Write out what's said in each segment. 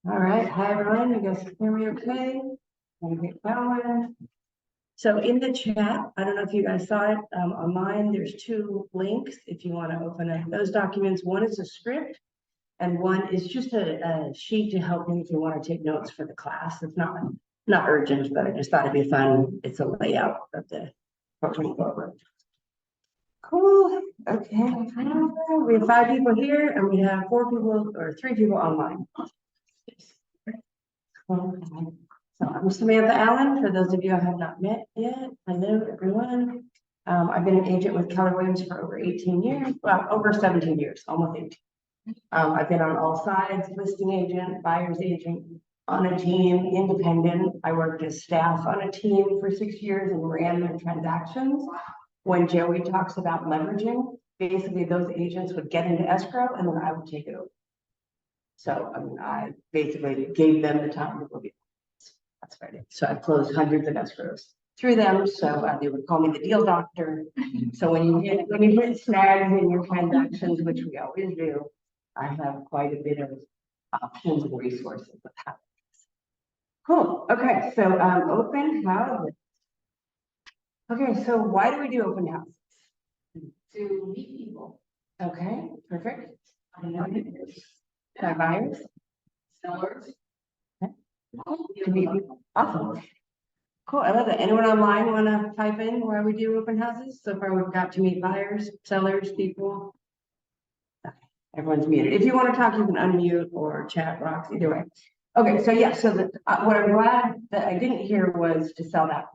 All right, hi everyone, you guys can hear me okay? Wanna get going? So in the chat, I don't know if you guys saw it, on mine, there's two links if you want to open up those documents. One is a script and one is just a sheet to help you if you want to take notes for the class. It's not urgent, but I just thought it'd be fun. It's a layout of the program. Cool, okay. We have 5 people here and we have 4 people or 3 people online. Okay. So I'm Samantha Allen. For those of you I have not met yet, hello everyone. I've been an agent with Keller Williams for over 18 years, well, over 17 years, almost 18. I've been on all sides, listing agent, buyer's agent, on a team, independent. I worked as staff on a team for 6 years and ran their transactions. When Joey talks about leveraging, basically those agents would get into escrow and then I would take it over. So I basically gave them the time to go get. That's right. So I've closed hundreds of escrows through them. So they would call me the deal doctor. So when you hit snags in your transactions, which we always do, I have quite a bit of options and resources of how. Cool. Okay. So open houses. Okay. So why do we do open houses? To meet people. Okay. Perfect. Buyers, sellers. To meet people. Awesome. Cool. I love that. Anyone online want to type in where we do open houses? So far, we've got to meet buyers, sellers, people. Okay. Everyone's muted. If you want to talk, you can unmute or chat rocks, either way. Okay. So yeah. So what I'm glad that I didn't hear was to sell that.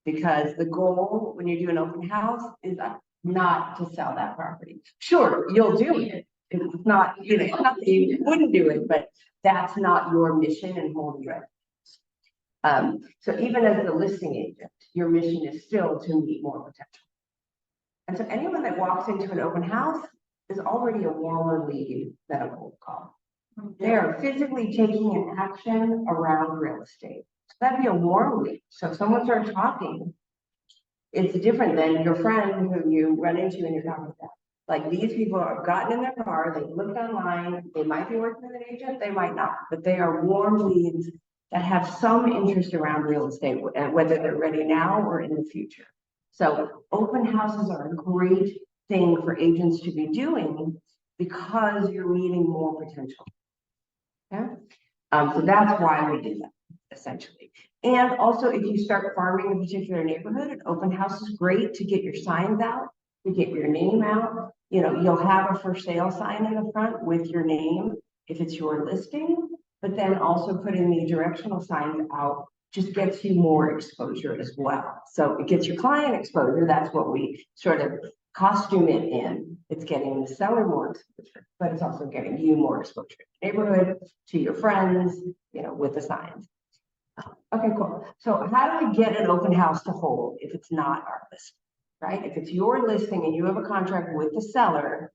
Because the goal when you do an open house is not to sell that property. Sure, you'll do it. It's not, not that you wouldn't do it, but that's not your mission and holding you at. So even as the listing agent, your mission is still to meet more potential. And so anyone that walks into an open house is already a warmer lead than a cold call. They are physically taking an action around real estate. So that'd be a warm lead. So if someone starts talking, it's different than your friend who you run into and you're talking about. Like these people have gotten in their car, they looked online, they might be working with an agent, they might not, but they are warm leads that have some interest around real estate, whether they're ready now or in the future. So open houses are a great thing for agents to be doing because you're meeting more potential. Yeah. So that's why we do that, essentially. And also, if you start farming a particular neighborhood, an open house is great to get your signs out, to get your name out. You'll have a for sale sign in the front with your name if it's your listing, but then also putting the directional signs out just gets you more exposure as well. So it gets your client exposure. That's what we sort of costume it in. It's getting the seller more exposure, but it's also getting you more exposure to the neighborhood, to your friends, with the signs. Okay, cool. So how do we get an open house to hold if it's not our listing, right? If it's your listing and you have a contract with the seller,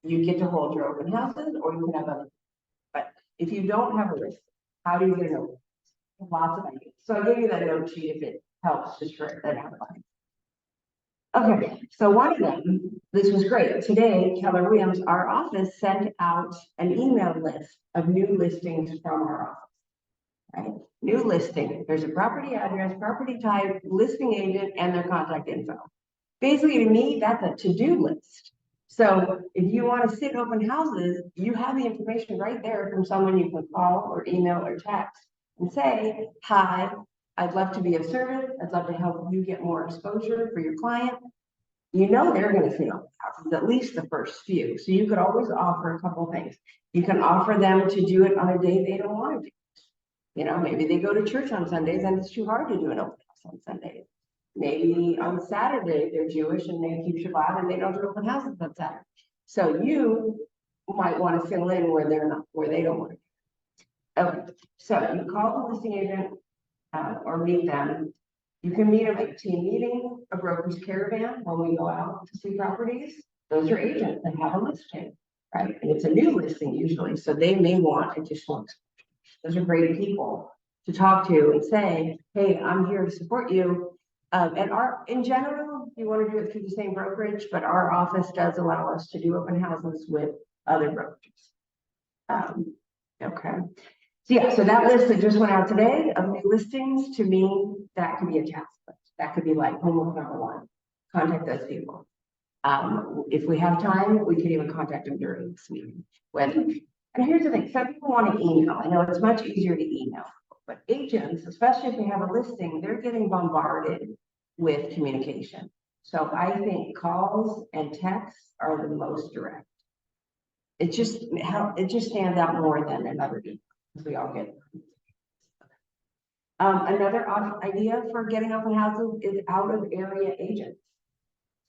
you get to hold your open houses, or you can have other. But if you don't have a listing, how do you get an open house? Lots of ideas. So I gave you that note sheet if it helps, just for that outline. Okay, so one of them, this was great. Today, Keller Williams, our office sent out an email list of new listings from our office. Right? New listing. There's a property address, property type, listing agent, and their contact info. Basically, to me, that's a to-do list. So if you want to sit open houses, you have the information right there from someone you can call or email or text and say, hi, I'd love to be of service. I'd love to help you get more exposure for your client. They're going to sit open houses, at least the first few. So you could always offer a couple things. You can offer them to do it on a day they don't want to do. Maybe they go to church on Sundays and it's too hard to do an open house on Sundays. Maybe on Saturday they're Jewish and they keep Shabbat and they don't do open houses on Saturday. So you might want to fill in where they don't want to. Okay, so you call the listing agent or meet them. You can meet them at a team meeting, a broker's caravan when we go out to see properties. Those are agents that have a listing, right? And it's a new listing usually, so they may want additional. Those are great people to talk to and say, hey, I'm here to support you. And in general, you want to do it through the same brokerage, but our office does allow us to do open houses with other brokerages. Okay. So yeah, so that list that just went out today of new listings, to me, that could be a task list. That could be like homework number one. Contact those people. If we have time, we could even contact them during this meeting. And here's the thing, some people want to email. I know it's much easier to email, but agents, especially if they have a listing, they're getting bombarded with communication. So I think calls and texts are the most direct. It just stands out more than another email, because we all get it. Another idea for getting open houses is out of area agents.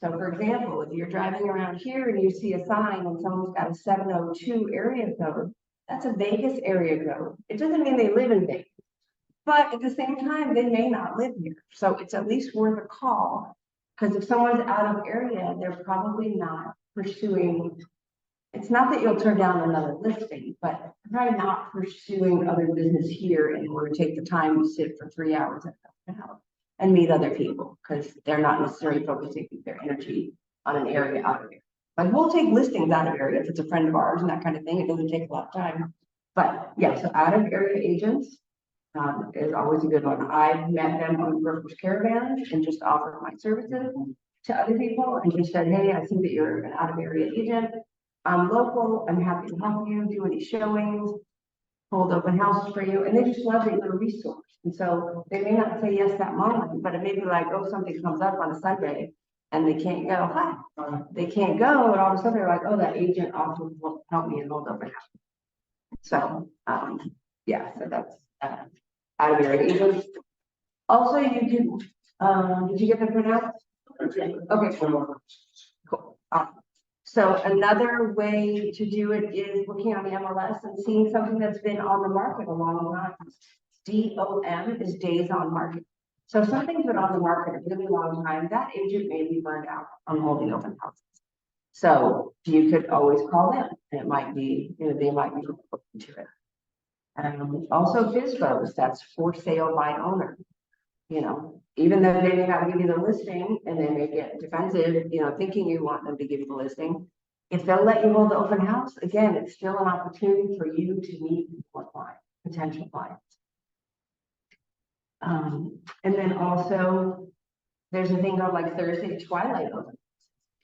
So for example, if you're driving around here and you see a sign and someone's got a 702 area code, that's a Vegas area code. It doesn't mean they live in Vegas, but at the same time, they may not live here. So it's at least worth a call, because if someone's out of area, they're probably not pursuing. It's not that you'll turn down another listing, but probably not pursuing other business here in order to take the time to sit for 3 hours at the house and meet other people, because they're not necessarily focusing their energy on an area out of here. Like, we'll take listings out of area if it's a friend of ours and that kind of thing. It doesn't take a lot of time. But yeah, so out of area agents is always a good one. I've met them on Broker's Caravan and just offered my services to other people and just said, hey, I see that you're an out of area agent. I'm local. I'm happy to help you do any showings, hold open houses for you. And they just love that you're a resource. And so they may not say yes that moment, but it may be like, oh, something comes up on a Sunday and they can't go. Hi, they can't go. And all of a sudden they're like, oh, that agent also will help me and hold open house. So, yeah, so that's out of area agents. Also, you can, did you get the printout? Okay, cool. So another way to do it is looking on the MLS and seeing something that's been on the market a long time. DOM is days on market. So if something's been on the market a really long time, that agent may be burned out on holding open houses. So you could always call them, and it might be, they might be looking to it. Also FSBOs, that's for sale by owner. Even though they may not give you the listing and they may get defensive, thinking you want them to give you the listing. If they'll let you hold the open house, again, it's still an opportunity for you to meet more clients, potential clients. And then also there's a thing called like Thursday Twilight open.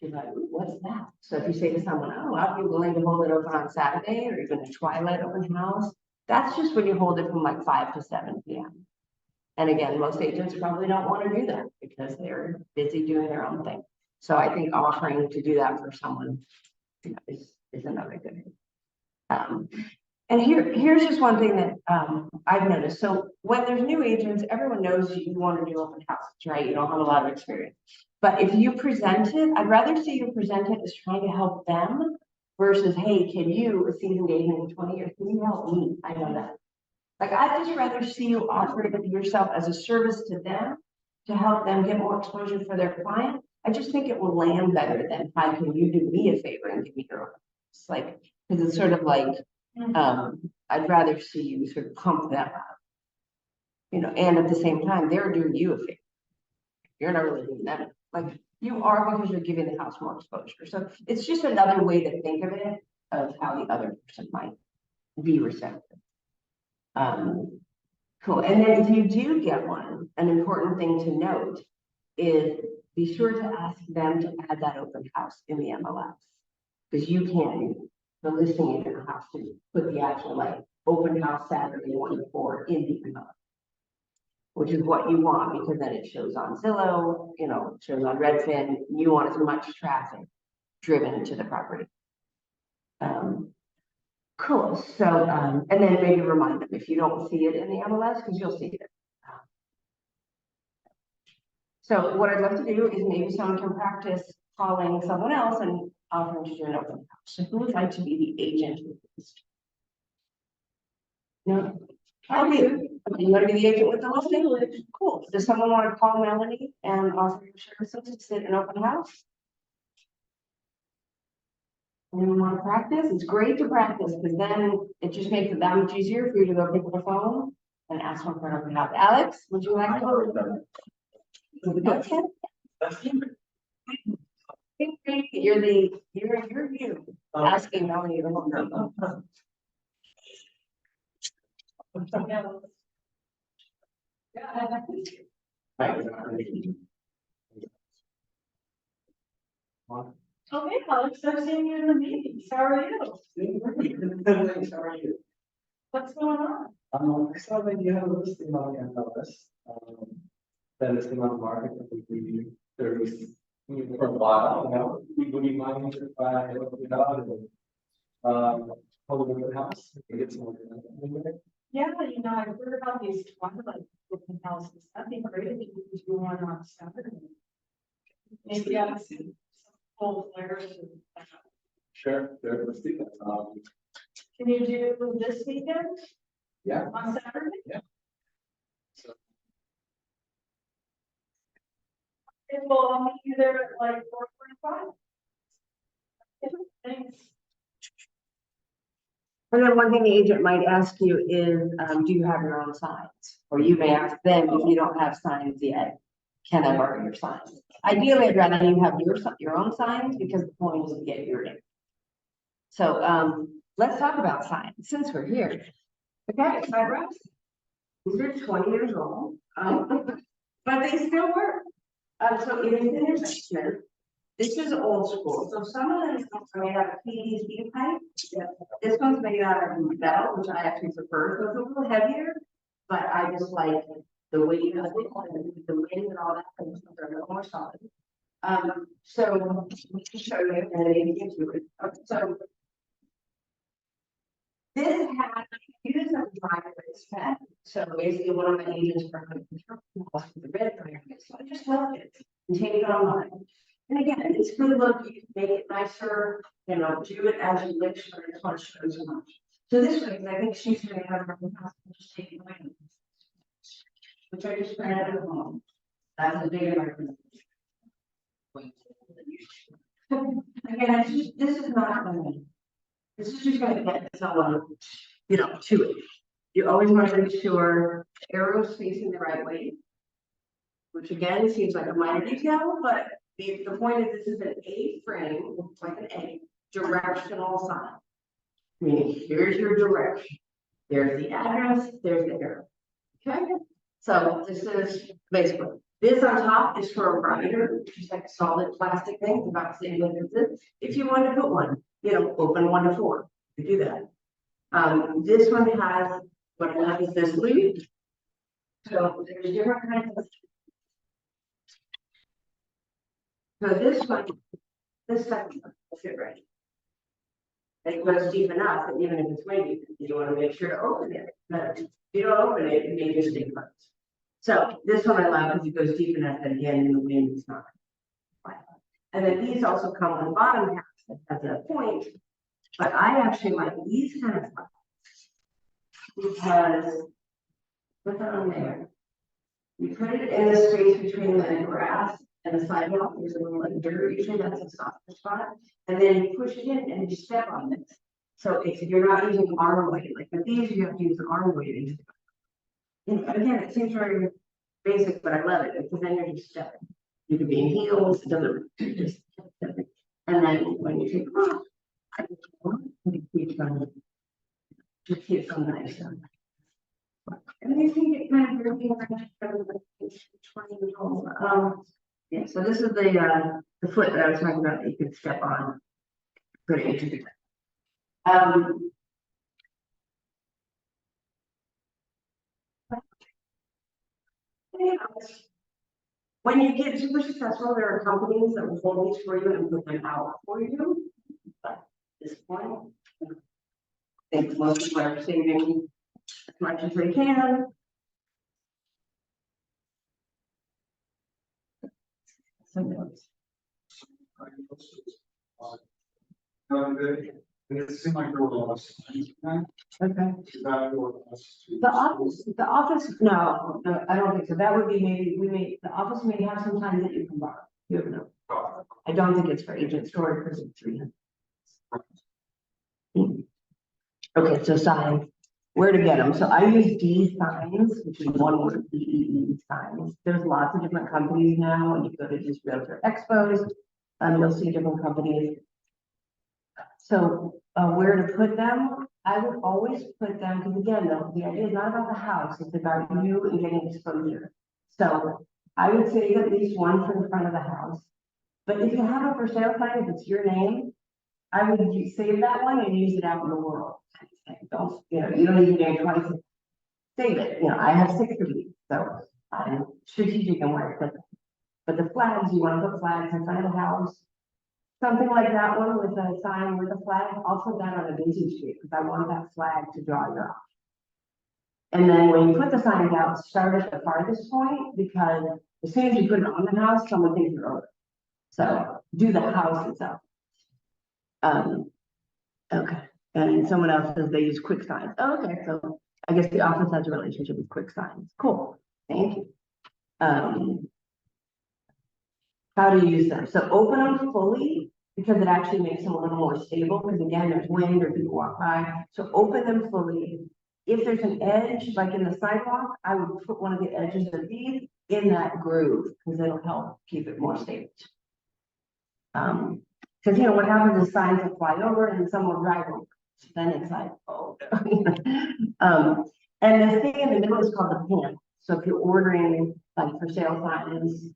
You're like, what's that? So if you say to someone, oh, I'll be willing to hold it open on Saturday or even a Twilight open house, that's just when you hold it from like 5 to 7 p.m. And again, most agents probably don't want to do that because they're busy doing their own thing. So I think offering to do that for someone is another good thing. And here's just one thing that I've noticed. So when there's new agents, everyone knows you want to do open houses, right? You don't have a lot of experience. But if you present it, I'd rather see you present it as trying to help them versus, hey, can you, a seasoned agent in 20 years, can you help me? I know that. Like, I'd just rather see you offer it yourself as a service to them to help them get more exposure for their client. I just think it will land better than, hi, can you do me a favor and give me your own? It's like, because it's sort of like, I'd rather see you sort of pump them up, and at the same time, they're doing you a favor. You're not really doing them. Like, you are, because you're giving the house more exposure. So it's just another way to think of it, of how the other person might be receptive. Cool. And then if you do get one, an important thing to note is be sure to ask them to add that open house in the MLS, because you can't, the listing agent has to put the actual like open house Saturday 1 to 4 in the MLS, which is what you want, because then it shows on Zillow, shows on Redfin. You want as much traffic driven to the property. Cool. So, and then maybe remind them if you don't see it in the MLS, because you'll see it. So what I'd love to do is maybe someone can practice calling someone else and offering to do an open house. So who would like to be the agent with this? No? I'll be. Okay, you want to be the agent with the listing? Cool. Does someone want to call Melanie and offer your services to sit an open house? Anyone want to practice? It's great to practice, because then it just makes it that much easier for you to go pick up the phone and ask one for an open house. Alex, would you like to? Okay. You're you asking Melanie to hold her phone. Okay, Alex, I've seen you in the meetings. How are you? How are you? What's going on? I saw that you have a listing on the MLS. That is on the market, I think there was for a while, would you mind if I look it out and hold it in the house? Get some. Yeah, I heard about these Twilight open houses. That'd be great if you could do one on Saturday. Maybe I some full flares. Sure, let's do that. Can you do this weekend Yeah. on Saturday? Yeah. Okay, well, I'll meet you there at like 4:45. Thanks. And then one thing the agent might ask you is, do you have your own signs? Or you may ask them, if you don't have signs yet, can I borrow your signs? Ideally, I'd rather you have your own signs, because the point is to get your name. So, let's talk about signs, since we're here. Okay, sign reps. These are 20 years old, but they still work. So it is in their basement. This is old school, so some of them are made out of PVC pipe. This one's made out of metal, which I actually prefer, so it's a little heavier. But I just like the weight of it, and the wind and all that, and they're a little more solid. So let me show you, and then you can get to it. So this had used as a driveway set. So basically, one of my agents for the red fire, so I just left it and take it online. And again, it's good look, you can make it nicer, do it as you wish, but I just want to show you so much. So this way, I think she's gonna have her own house, and just take it away. Which I just printed at home. That's a big argument. Again, this is not gonna. This is just gonna get someone, to it. You always want to make sure arrow's facing the right way. Which again, seems like a minor detail, but the point is, this is an A frame, looks like an A, directional sign. Meaning, here's your direction. There's the address, there's the arrow. Okay, so this is basically, this on top is for a rider, which is like a solid plastic thing, about the same as this. If you want to put one, open 1 to 4, you do that. This one has, what I have is this loop. So there's different kinds of. So this one, this section will fit right. And it goes deep enough that even if it's windy, you want to make sure to open it. But if you don't open it, it may just stay closed. So this one I love because it goes deep enough that again in the wind it's not. And then these also come on the bottom half that has a point. But I actually like these kind of because put that on there. You put it in the space between the grass and the sidewalk, there's a little like dirt, usually that's a soft spot, and then you push it in and you step on it. So if you're not using arm weight, like with these, you have to use the arm weight. Again, it seems very basic, but I love it, because then you're just stepping. You could be in heels, it doesn't just stepping. And then when you take it off, just keep some nice. And these can get kind of dirty, yeah, so this is the foot that I was talking about that you could step on. Pretty interesting. When you get super successful, there are companies that will hold these for you and put them out for you. But at this point, I think most people are saving as much as they can. Some notes. It seemed like there were lots. Okay. The office, no, I don't think so. That would be maybe, the office may have some time that you can borrow. You have no. I don't think it's for agent storage because it's 300. Okay, so signs, where to get them? So I use D signs, which is one word, DEE signs. There's lots of different companies now. When you go to just Realtor Expos, you'll see different companies. So where to put them? I would always put them, because again, the idea is not about the house, it's about you and getting exposure. So I would save at least one for the front of the house. But if you have a for sale sign, if it's your name, I would save that one and use it out in the world. Don't, you don't need to do it twice. Save it, I have 6 of these, so I'm strategic in where I put them. But the flags, you want to put flags in front of the house. Something like that one with a sign with a flag, I'll put that on a busy street, because I want that flag to draw you out. And then when you put the signs out, start at the farthest point, because as soon as you put it on the house, someone thinks you're over. So do the house itself. Okay, and someone else says they use quick signs. Oh, okay, so I guess the office has a relationship with quick signs. Cool, thank you. How to use them. So open them fully, because it actually makes them a little more stable, because again, there's wind or people walk by. So open them fully. If there's an edge, like in the sidewalk, I would put one of the edges of these in that groove, because it'll help keep it more stable. Because what happens is signs will fly over and someone will drive over. Then it's like, oh. And the thing in the middle is called the pin. So if you're ordering like for sale signs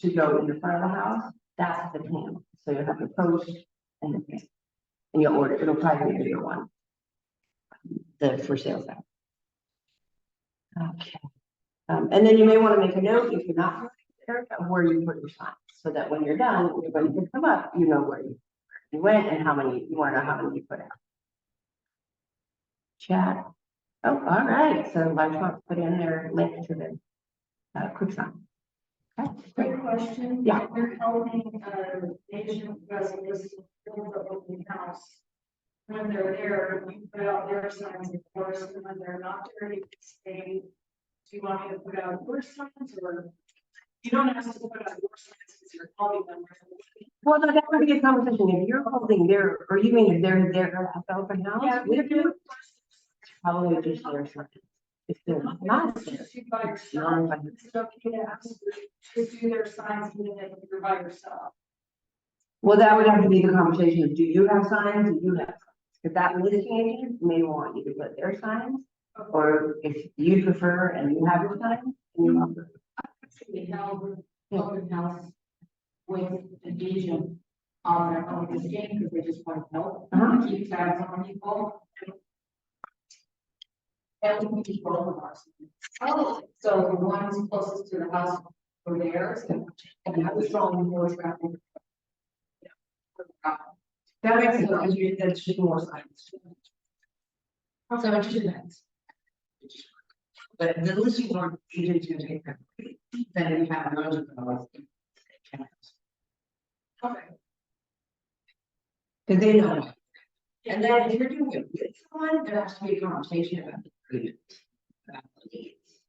to go in the front of the house, that's the pin. So you'll have the post and the pin. And you'll order, it'll probably be a bigger one. The for sale sign. Okay. And then you may want to make a note if you're not there of where you put your signs, so that when you're done, you're going to pick them up, you know where you went and how many, you want to know how many you put out. Chat. Oh, all right. So Larchmont put in their link to the quick sign. Okay, great. Great question. Yeah. You're helping, Asian residents build the open house. When they're there, you put out their signs, of course, and when they're not there, you say, do you want me to put out your signs, or you don't have to put out your signs because you're calling them. Well, no, that would be a conversation. If you're holding their, or you mean if they're there at the open house? Yeah, With you? Probably just their signs. If they're not there. Just you by yourself, it's okay to ask to do their signs even if you're by yourself. Well, that would have to be the conversation. Do you have signs? Do you have signs? If that listing agent may want you to put their signs, or if you prefer and you have your signs, and you want. We held open house with an agent on their own listing because they just want to help keep tabs on people. And we keep both of ours. Oh, so the ones closest to the house were theirs, and that was drawing more traffic. That makes sense. That's just more signs. So it depends. But the listing board agent's gonna take that. Then you have those of those. Okay. Cause they know. And then if you're doing it with someone, there has to be a conversation about the agreement. About the needs.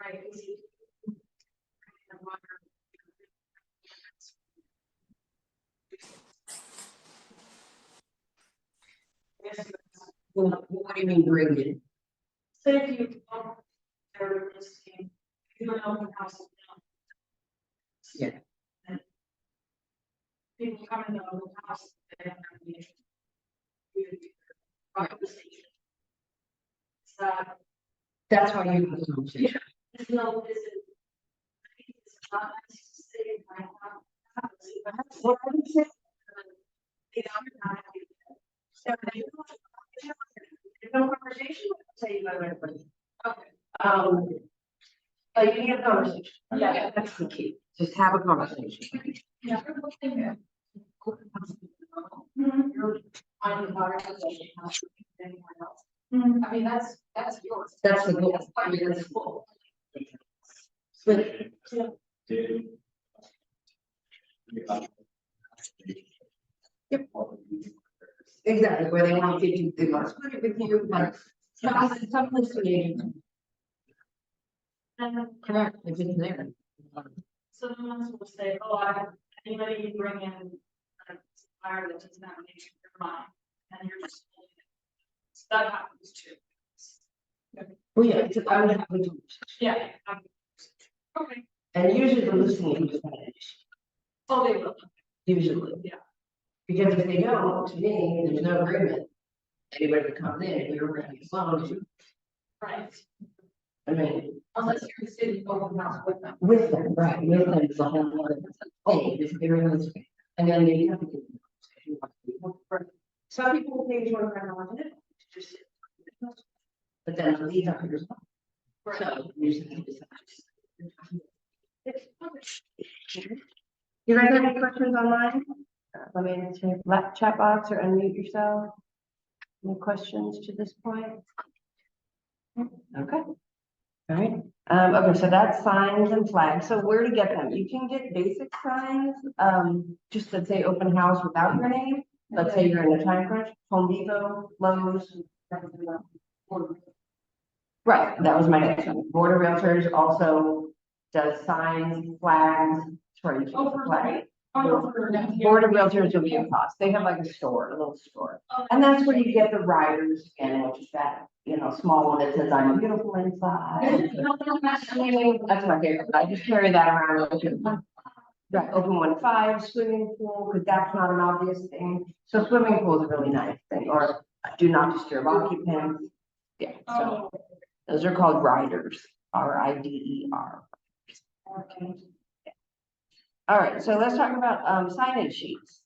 Right. Yes. Well, what do you mean bring it? Say if you, they're listing, you don't know the house. Yeah. People come in the house, they have no issue. Right. So, That's why you have a conversation. there's no, this is. I think it's not nice to say in my house. What I would say. You know, so there's no conversation, I'll tell you about everybody. okay. But you need a conversation. Yeah. That's the key. Just have a conversation. Yeah. Mhm. You're finding the water anyone else. Mhm. I mean, that's yours. That's the goal. That's part of your school. But exactly, where they want to do, they want to split it with you, like, some listing agent. And Correct, if it's there. so the ones will say, oh, anybody you bring in, fire that does not make your mind, and you're just. So that happens too. Well, yeah, it's, I would have a conversation. Yeah. Okay. And usually the listing agent is Oh, they will. usually. Yeah. Because if they don't, to me, there's no agreement. anybody that comes in, if you're running slow, Right, I mean, unless you're sitting open house with them. with them, right, with them is a whole other thing, it's very much. And then they have to. Some people will pay $25 it, just. But then the leads are yours. So usually. You guys have any questions online? Let me answer left chat box or unmute yourself. Any questions to this point? Okay. All right. Okay, so that's signs and flags. So where to get them? You can get basic signs, just that say open house without your name. Let's say you're in a time crunch, Home Depot, Lowe's. Right, that was my next one. Board of Realtors also does signs, flags, sorry, you Oh, can't for flag. Oh, Board of Realtors will be a cost. They have like a store, a little store. And that's where you get the riders again, which is that, you know, small one that says I'm beautiful inside. That's my favorite. I just carry that around with me. Right, open 1-5, swimming pool, because that's not an obvious thing. So swimming pool is a really nice thing, or do not disturb occupants. Yeah, so those are called riders, RIDER. Okay. All right, so let's talk about signage sheets.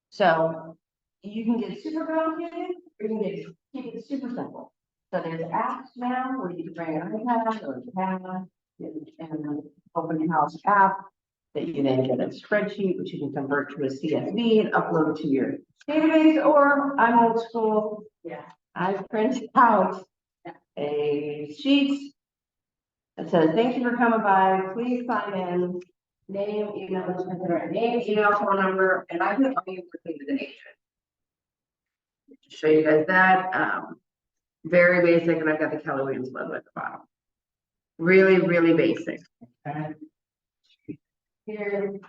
So you can get super complicated, or you can keep it super simple. So there's apps now where you can bring an iPad or a tablet and an open house app that you then get a spreadsheet, which you can convert to a CSV and upload to your database, or I'm old school. Yeah. I print out a sheet that says, thank you for coming by, please sign in, name, email, phone number, and I can only working with an agent. Show you guys that, very basic, and I've got the Keller Williams logo at the bottom. Really, really basic. Okay. Here.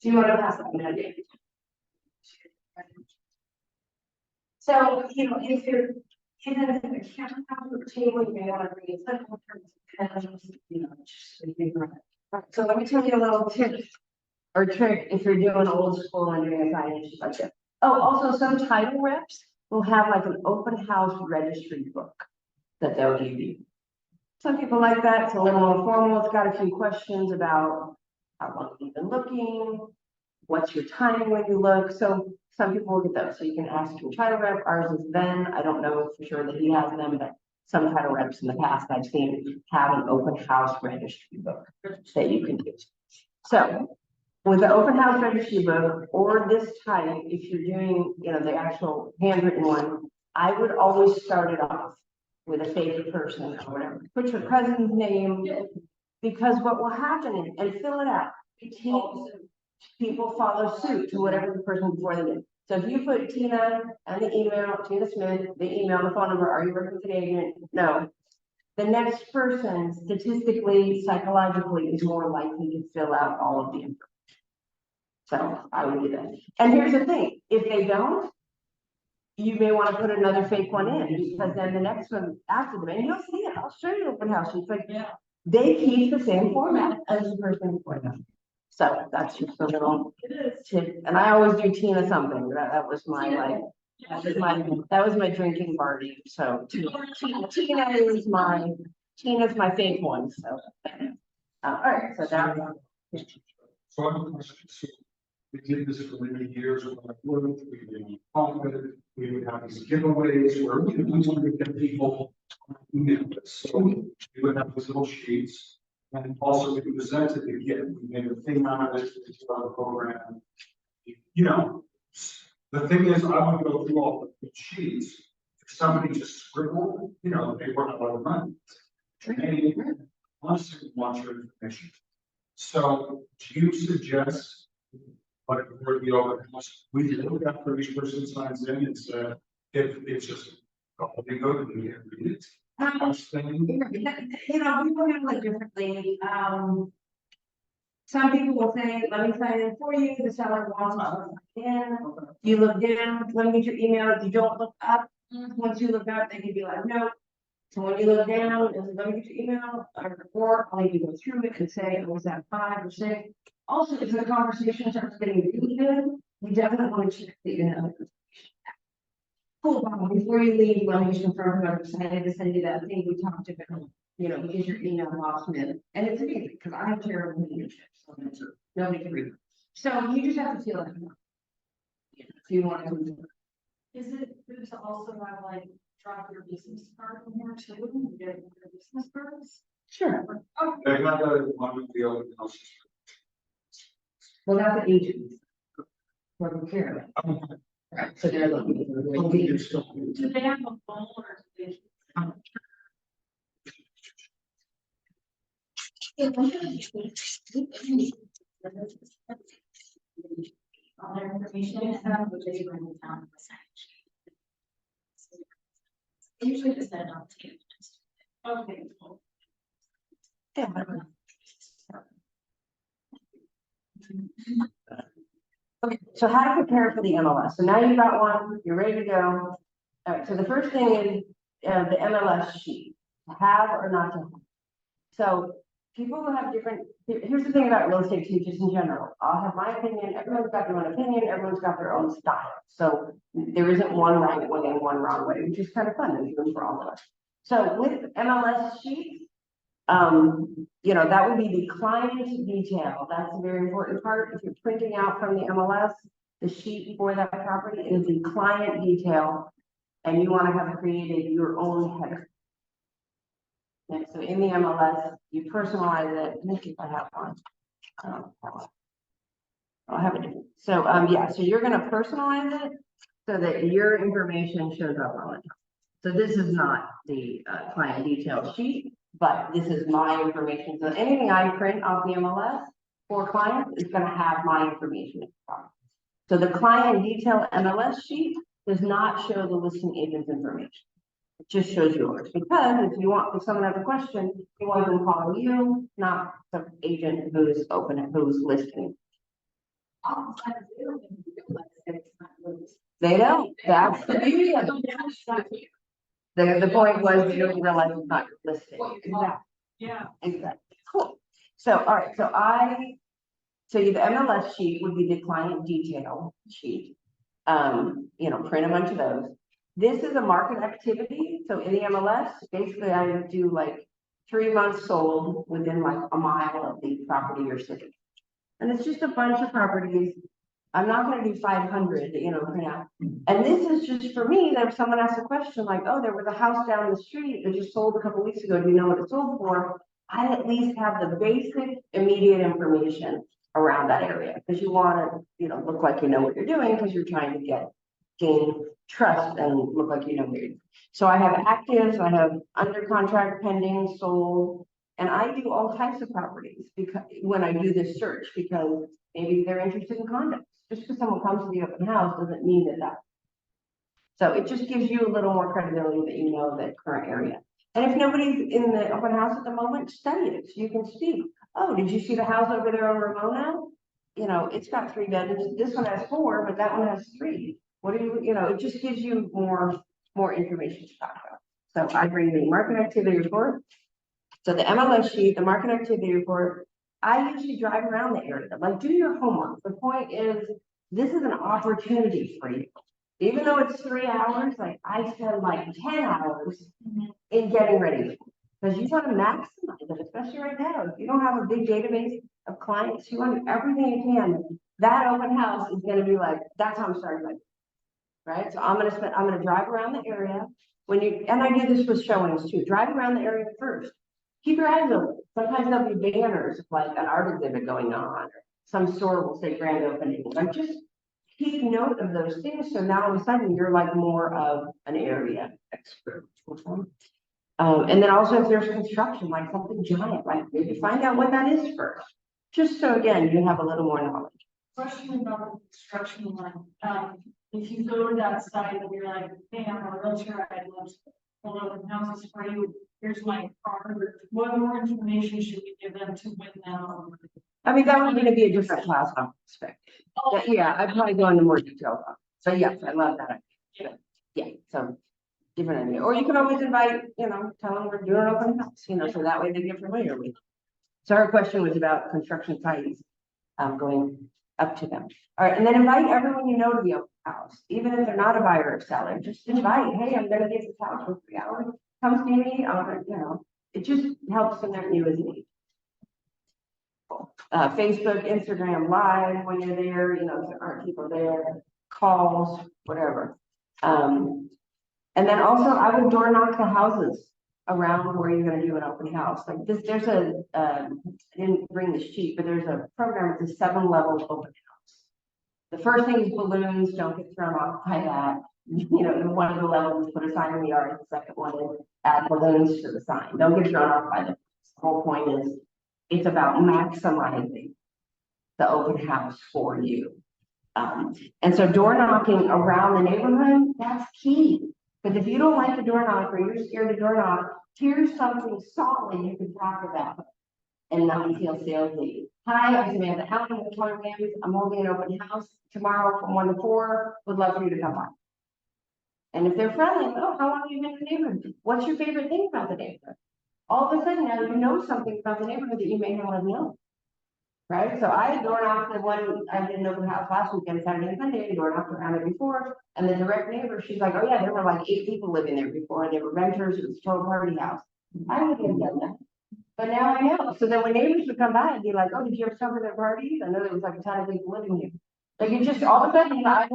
Do you want to pass that one? So, you know, if you're in a account table, you may want to bring a couple of terms, you know, just so you think about it. So let me tell you a little tip or trick if you're doing old school and doing a signage like that. Oh, also some title reps will have like an open house registry book that they'll give you. Some people like that. It's a little more formal. It's got a few questions about how long you've been looking, what's your timing when you look. So some people will get those. So you can ask your title rep. Ours is Ben. I don't know for sure that he has them, but some title reps in the past I've seen have an open house registry book that you can use. So with the open house registry book or this type, if you're doing, you know, the actual handwritten one, I would always start it off with a favorite person or whatever. Put your cousin's name, because what will happen is, and fill it out. People follow suit to whatever the person before them did. So if you put Tina and the email, Tina Smith, the email, the phone number, are you working with an agent? No. The next person statistically, psychologically is more likely to fill out all of the information. So I would do that. And here's the thing, if they don't, you may want to put another fake one in, because then the next one after them, and you'll see it, I'll show you open house sheets, like, Yeah. they keep the same format as the person before them. So that's just a little It is. tip, and I always do Tina something, that was my like, that was my drinking party, so Tina's my fake one, so. All right, so that. So I have a question. So we did this for many years when I worked, we did confident, we would have these giveaways where we would get people email us. So we would have these little sheets. And also we presented the gift, we made a thing out of it, it's about the program. You know, the thing is, I would go through all the sheets. If somebody just scribbled, you know, they weren't a lot of money. They honestly want your information. So do you suggest, like, for the open house, we look after each person signs in, it's if it's just, oh, they go to the read it. You know, people handle it differently, some people will say, let me sign in for you, the seller wants to sign in. You look down, let me get your email, if you don't look up, once you look up, they can be like, no. So when you look down, is it, let me get your email, or I'll even go through it and say, was that 5 or 6? Also, if the conversation starts getting really good, we definitely want to check that you know. Hold on, before you leave, let me just confirm, I'm excited to send you that thing we talked about, you know, because your email lost me. And it's amazing, because I have terrible leadership, so that's, nobody can read it. So you just have to feel it. If you want to. Is it good to also have like drop your business card in here too, and get your business cards? Sure. Oh, They're not gonna want to be open house. Well, that's the agents. For the care of it. Right, so they're looking for the Don't be way. yourself. do they have a phone or do they? All their information is that, which is when the town was usually just that on to. Okay, cool. Okay, so how to prepare for the MLS? So now you got one, you're ready to go. All right, so the first thing is the MLS sheet, to have or not to have. So people will have different, here's the thing about real estate too, just in general. I'll have my opinion, everyone's got their own opinion, everyone's got their own style. So there isn't one right way and one wrong way, which is kind of fun, and good for all of us. So with MLS sheets, you know, that would be the client detail. That's a very important part. If you're printing out from the MLS, the sheet for that property is the client detail, and you want to have created your own header. And so in the MLS, you personalize it. Let me see if I have one. I'll have it. So, yeah, so you're going to personalize it so that your information shows up on it. So this is not the client detail sheet, but this is my information. So anything I print off the MLS for clients is going to have my information. So the client detail MLS sheet does not show the listing agent's information. It just shows yours, because if someone has a question, you want them to call you, not the agent who's who's listing. They don't, that's the beauty of it. The point was you didn't realize it's not listed. Exactly. Yeah. Exactly. Cool. So, all right, so the MLS sheet would be the client detail sheet. You know, print a bunch of those. This is a market activity. So in the MLS, basically I do like 3 months sold within like a mile of the property or city. And it's just a bunch of properties. I'm not gonna do 500, you know, print out. And this is just for me, that if someone asks a question like, oh, there was a house down the street that just sold a couple weeks ago, do you know what it sold for? I at least have the basic immediate information around that area, because you want to, you know, look like you know what you're doing, because you're trying to gain trust and look like you know what you're doing. So I have actives, I have under contract, pending, sold, and I do all types of properties because when I do this search, because maybe they're interested in condos. Just because someone comes to the open house doesn't mean that. So it just gives you a little more credibility that you know the current area. And if nobody's in the open house at the moment, study it so you can speak. Oh, did you see the house over there on Ramona? You know, it's got 3 bedrooms. This one has 4, but that one has 3. What do you know, it just gives you more information to talk about. So I bring the market activity report. So the MLS sheet, the market activity report, I usually drive around the area, like do your homework. The point is, this is an opportunity for you. Even though it's 3 hours, like I spend like 10 hours in getting ready. Because you want to maximize it, especially right now. If you don't have a big database of clients, you want everything you can. That open house is going to be like, that's how I'm starting my, right? So I'm going to drive around the area. And I do this with showings too. Drive around the area first. Keep your eyes open. Sometimes there'll be banners like an art exhibit going on, or some store will say grand opening. Like just keep note of those things. So now all of a sudden you're like more of an area expert. And then also if there's construction, like something giant, like maybe find out what that is first. Just so again, you have a little more knowledge. Question about the construction line. If you go to that site and you're like, hey, I'm a realtor, I'd love to pull open houses for you. Here's my card. What more information should we give them to win them over? I mean, that was going to be a different class, I expect. Yeah, I'd probably go into more detail. So yes, I love that. Yeah, so different idea. Or you can always invite, you know, tell them we're doing an open house, you know, so that way they get familiar with it. So her question was about construction sites, going Up to them. All right, and then invite everyone you know to the open house, even if they're not a buyer or seller, just invite, hey, I'm gonna give this house for 3 hours, come see me, it just helps connect you as a need. Facebook, Instagram Live when you're there, if there aren't people there, calls, whatever. And then also I would door knock the houses around where you're gonna do an open house. Like this, there's I didn't bring the sheet, but there's a program, it's a 7-level open house. The first thing is balloons, don't get thrown off by that. One of the levels is put a sign in the yard, the second one is add balloons to the sign. Don't get thrown off by them. The whole point is, it's about maximizing the open house for you. And so door knocking around the neighborhood, that's key. Because if you don't like the door knock or you're scared to door knock, here's something solid you can talk about and not feel salesy. Hi, I'm Samantha Allen with Keller Williams. I'm holding an open house tomorrow from 1 to 4. Would love for you to come by. And if they're friendly, oh, how long have you been in the neighborhood? What's your favorite thing about the neighborhood? All of a sudden now you know something about the neighborhood that you may not have known. Right? So I door knocked the one, I did an open house last weekend, Saturday and Sunday, door knocked around it before. And the direct neighbor, she's like, oh yeah, there were like 8 people living there before, and they were renters, it was a total party house. I wouldn't have done that. But now I know. So then when neighbors would come by and be like, oh, did you ever cover their parties? I know there was like a ton of people living here. Like it just all of a sudden I have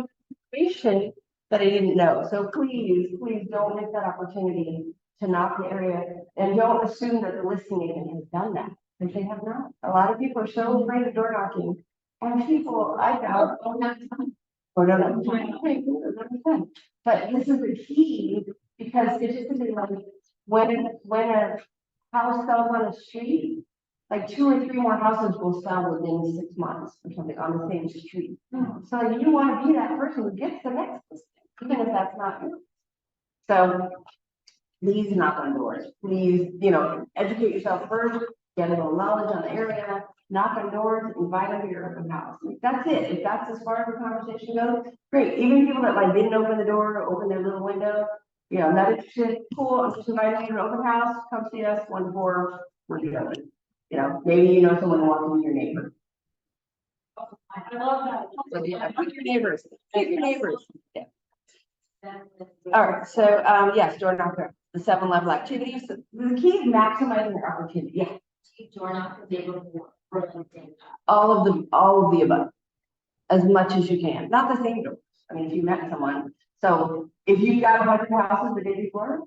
information that I didn't know. So please don't miss that opportunity to knock the area, and don't assume that the listing agent has done that, because they have not. A lot of people are so afraid of door knocking, and people I know don't have time or don't have time. But this is the key, because statistically, like when a house sells on the street, like 2 or 3 more houses will sell within 6 months or something on the same street. So like, you want to be that person who gets the next listing, even if that's not you. So please knock on doors. Please, educate yourself first, get a little knowledge on the area, knock on doors, invite them to your open house. That's it. If that's as far as the conversation goes, great. Even people that like didn't open the door, open their little window, not interested, cool. I'm just inviting you to an open house. Come see us 1 to 4. We're good. Maybe someone walking your neighbor. I love that. So pick your neighbors. Pick your neighbors. Yeah. All right. So yes, door knocker. The 7-level activities. The key is maximizing your opportunity. Yeah. Door knock the day before. All of the above, as much as you can. Not the same doors. I mean, if you met someone. So if you got 100 houses the day before,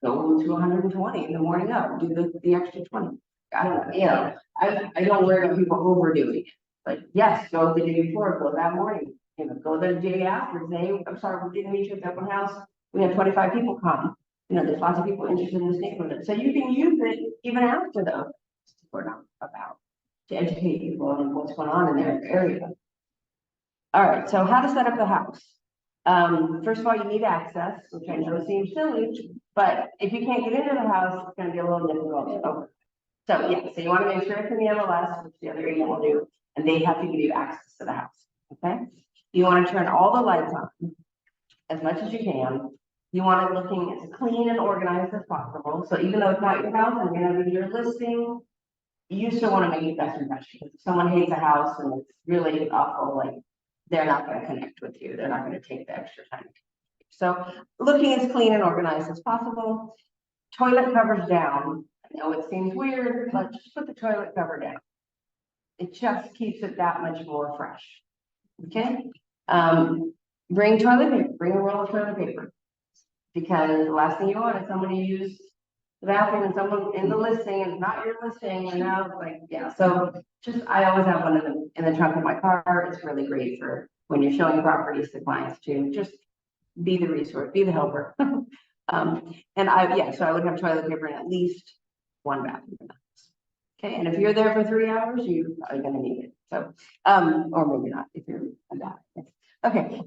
go to 120 in the morning up. Do the extra 20. I don't know. I don't worry about people overdoing it. But yes, go the day before. Go that morning. Go the day after. Say, I'm sorry, we didn't meet you at the open house. We had 25 people come. There's lots of people interested in this neighborhood. So you can use it even after the we're not about to educate people on what's going on in their area. All right, so how to set up the house. First of all, you need access, which I know seems silly, but if you can't get into the house, it's going to be a little difficult to open. So yeah, so you want to make sure it's in the MLS, which the other agent will do, and they have to give you access to the house. Okay. You want to turn all the lights on as much as you can. You want it looking as clean and organized as possible. So even though it's not your house and you're going to do your listing, you still want to make your best impression. If someone hates a house and it's really awful, like they're not going to connect with you. They're not going to take the extra time. So looking as clean and organized as possible. Toilet covers down. I know it seems weird, but just put the toilet cover down. It just keeps it that much more fresh. Okay. Bring toilet paper. Bring a roll of toilet paper. Because the last thing you want is somebody use the bathroom and someone in the listing and not your listing, and now it's like, yeah. So I always have one of them in the trunk of my car. It's really great for when you're showing properties to clients too. Just be the resource, be the helper. So I would have toilet paper in at least 1 bathroom. Okay, and if you're there for 3 hours, you're probably going to need it. So, or maybe not if you're a guy. Okay,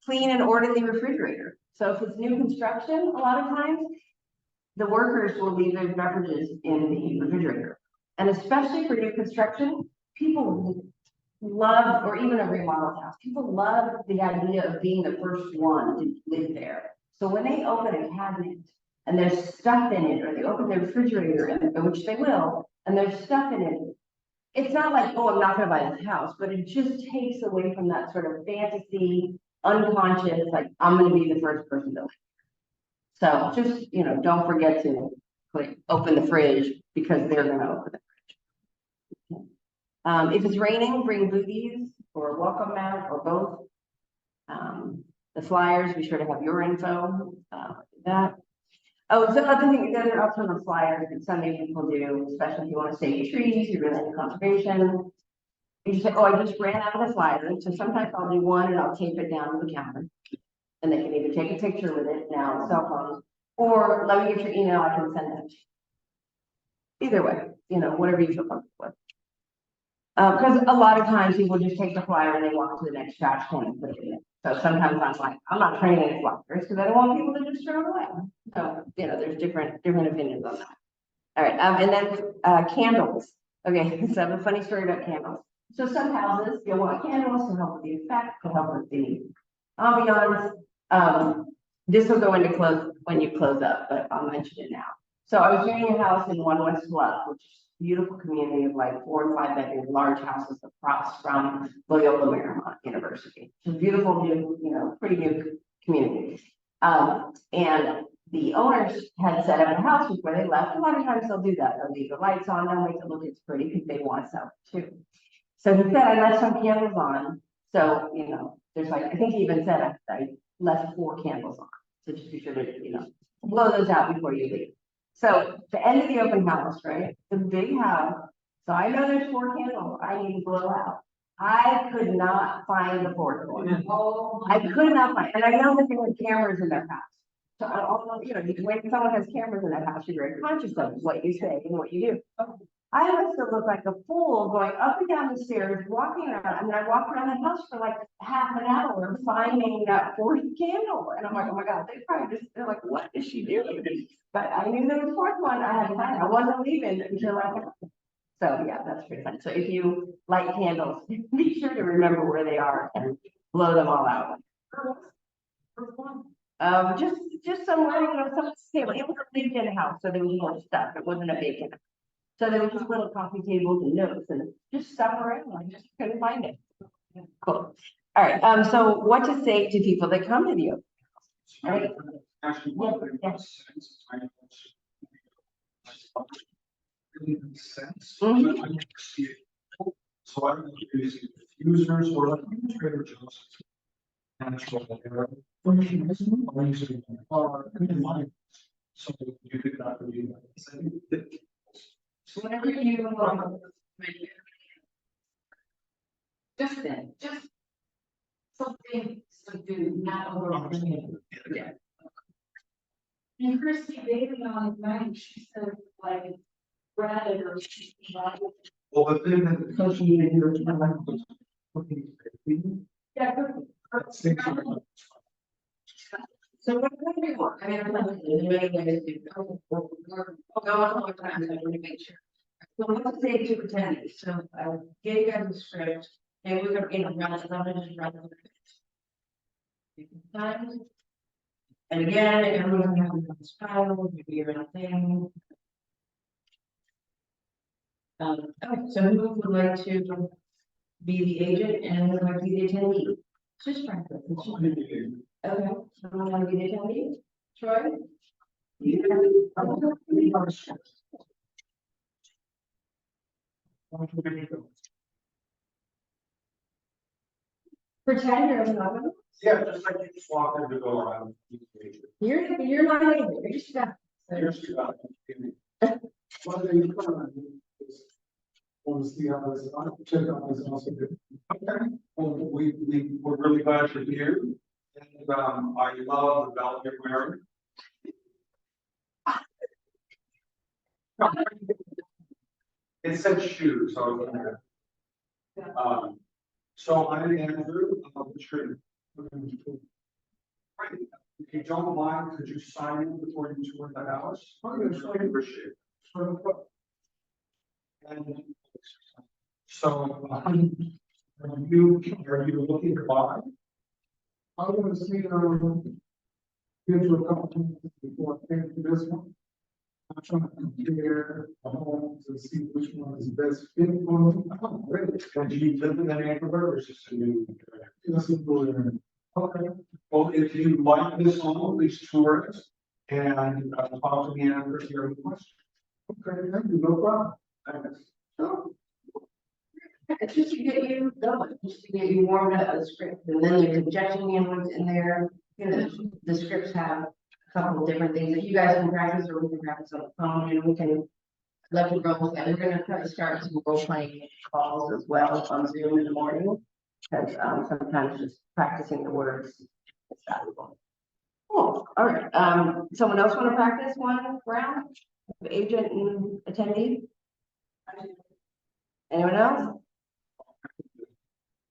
clean and orderly refrigerator. So if it's new construction, a lot of times the workers will leave their beverages in the refrigerator. And especially for new construction, people love, or even a remodeled house, people love the idea of being the first one to live there. So when they open a cabinet and there's stuff in it, or they open their refrigerator, which they will, and there's stuff in it, it's not like, oh, I'm not gonna buy this house, but it just takes away from that sort of fantasy, unconscious, like, I'm gonna be the first person to live. So just, don't forget to like open the fridge because they're gonna open the fridge. If it's raining, bring booties or welcome mat or both. The flyers, be sure to have your info, that. Oh, so other thing, the other option on flyers that some people do, especially if you want to save trees, you're really into conservation. You say, oh, I just ran out of the flyer, so sometimes I'll do one and I'll tape it down to the counter. And they can either take a picture with it now, cell phone, or let me get your email, I can send it. Either way, whatever you feel comfortable with. Because a lot of times people just take the flyer and they walk to the next trash can and put it in. So sometimes I'm like, I'm not printing any flyers because I don't want people to just throw it away. So, there's different opinions on that. All right, and then candles. Okay, so I have a funny story about candles. So some houses, you'll want candles to help with the effect, to help with the ambiance. This will go into close when you close up, but I'll mention it now. So I was doing a house in One West Bluff, which is a beautiful community of like 4 and 5 bedroom large houses across from Loyola Marymount University. It's a beautiful new, pretty new community. And the owners had set up a house before they left. A lot of times they'll do that. They'll leave the lights on, they'll make it look it's pretty because they want to sell it too. So he said, I left some candles on. So, there's like, I think he even said I left 4 candles on. So just be sure to, blow those out before you leave. So the end of the open house, right? The big house. So I know there's 4 candles I need to blow out. I could not find the 4th one. I could not find, and I know that they had cameras in their house. So I don't know, when someone has cameras in their house, you're very conscious of what you say and what you do. I must have looked like a fool going up and down the stairs, walking around. I mean, I walked around the house for like half an hour finding that 4th candle. And I'm like, oh my God, they're like, what is she doing? But I knew there was 4th one. I had to find it. I wasn't leaving until I found it. So yeah, that's pretty fun. So if you light candles, be sure to remember where they are and blow them all out. Just somewhere, some table. It was a LinkedIn house, so there was more stuff. It wasn't a vacant. So there was just little coffee tables and notes and just stuff around. I just couldn't find it. Cool. All right. So what to say to people that come to you? Right. Actually, one thing makes sense. Really makes sense. Mhm. I can see it. So I don't know if you're using diffusers or like Trader Joe's. Natural air. I'm using my car, in mine. So you could not really. So whenever you, just something to do, not overwhelming. Yeah. And Christy David on the night, she said like, bread or. Well, the thing that the social media here is not like. Yeah. So what do we want? I mean, I'm not, there's many ways to go. Go on all the time, so I want to make sure. So what to say to attendees? So I gave you guys a script, and we're gonna, run it, I'm gonna just run it. Times. And again, everyone has a style, maybe your own thing. Okay, so who would like to be the agent and who would like to be the attendee? Just practice. Okay, someone want to be the attendee? Troy? Pretend you're another. Yeah, just like you just walk in to go around. You're my neighbor. You're just stuck. Want to see how this, check out this also. Okay, well, we're really glad you're here. And, I love the belt you're wearing. It said shoes, so I was gonna. So I'm Andrew, sure. Right, if you don't mind, could you sign in before you tour the house? I'm sure I appreciate it. And so, are you looking to buy? I want to see, been to a couple times before I came to this one. I'm trying to compare a home to see which one is best fit for me. Oh, really? And do you live in that neighborhood or is this a new? This is good. Okay, well, if you like this home, please tour it and talk to me after your question. Okay, thank you, no problem. Thanks. Oh. It's just to get you going, just to get you warmed up on the script, and then there's injection handlers in there. You know, the scripts have a couple of different things that you guys can practice, or we can practice on the phone, and we can let you roll with that. We're gonna try to start some role playing calls as well on Zoom in the morning. Because sometimes just practicing the words is valuable. Cool, all right, someone else want to practice one round? Agent and attendee? Anyone else?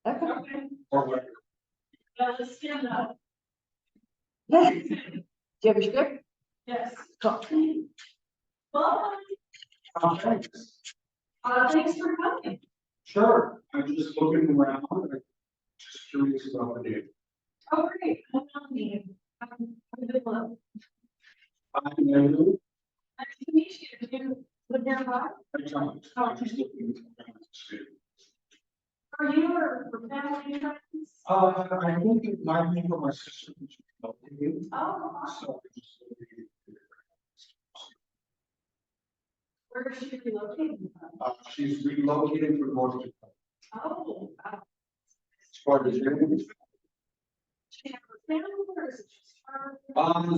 Okay. Or what? Well, let's stand up. Yes. Do you have your script? Yes. Cool. Well, Thanks. thanks for coming. Sure, I'm just looking around, I'm just curious about the date. Oh, great. I'm on the, good luck. I'm new, Nice to meet you. Do you live nearby? I'm just looking around to see. Are you or for family friends? I think it might be for my sister, which is helping me, Oh, awesome. so I'm just looking. Where is she relocating from? She's relocating from North Dakota. Oh, As far as your she has a family or is it just her?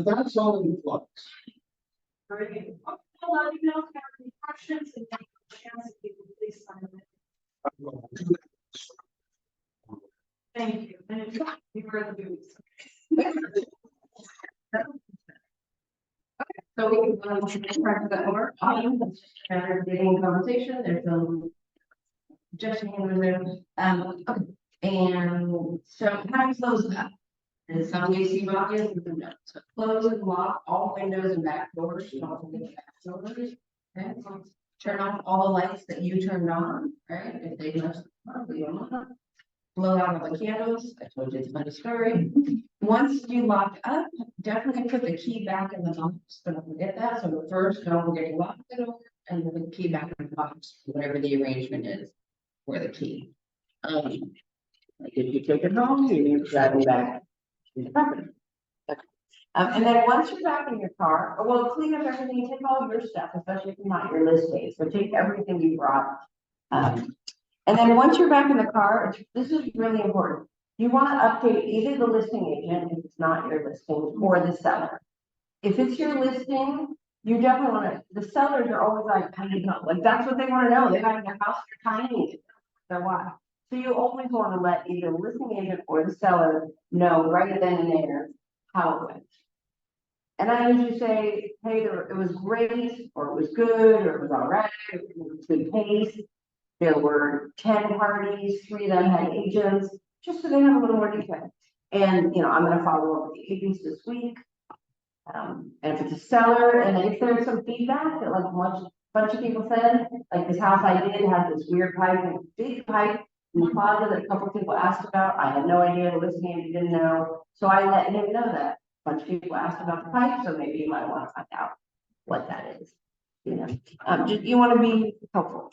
that's all in flux. Great. Okay, I'll let you know if you have any questions and any chance if you can please sign them. I will do that. Thank you. And if you were the boots. So we can practice that more. It's just a matter of getting conversation. There's just handling there. Okay. And so how do you close that? And some ways you lock it, and some don't. So close and lock all windows and back doors. You don't forget back doors. Okay. Turn off all the lights that you turned on, right? If they must, you don't know. Blow out all the candles. I told you it's a funny story. Once you lock up, definitely put the key back in the box. Don't forget that. So first, don't forget to lock the door and then the key back in the box, whatever the arrangement is for the key. Like if you take it home, you're driving back to the property. And then once you're back in your car, well, clean up everything, take all your stuff, especially if you're not your listing, so take everything you brought. And then once you're back in the car, this is really important. You want to update either the listing agent, if it's not your listing, or the seller. If it's your listing, you definitely want to, the sellers are always like, I don't know, like, that's what they want to know. They got their house, they're tiny, they're why. So you always want to let either the listing agent or the seller know right then and there how it went. And I usually say, hey, it was great, or it was good, or it was all right, it was good pace. There were 10 parties, 3 of them had agents, just so they have a little more detail. And, I'm gonna follow up with the agents this week. And if it's a seller, and if there's some feedback that like a bunch of people said, like this house I did had this weird pipe, and big pipe in the closet that a couple of people asked about. I had no idea, the listing agent didn't know, so I let him know that. A bunch of people asked about the pipe, so maybe you might want to find out what that is. You want to be helpful.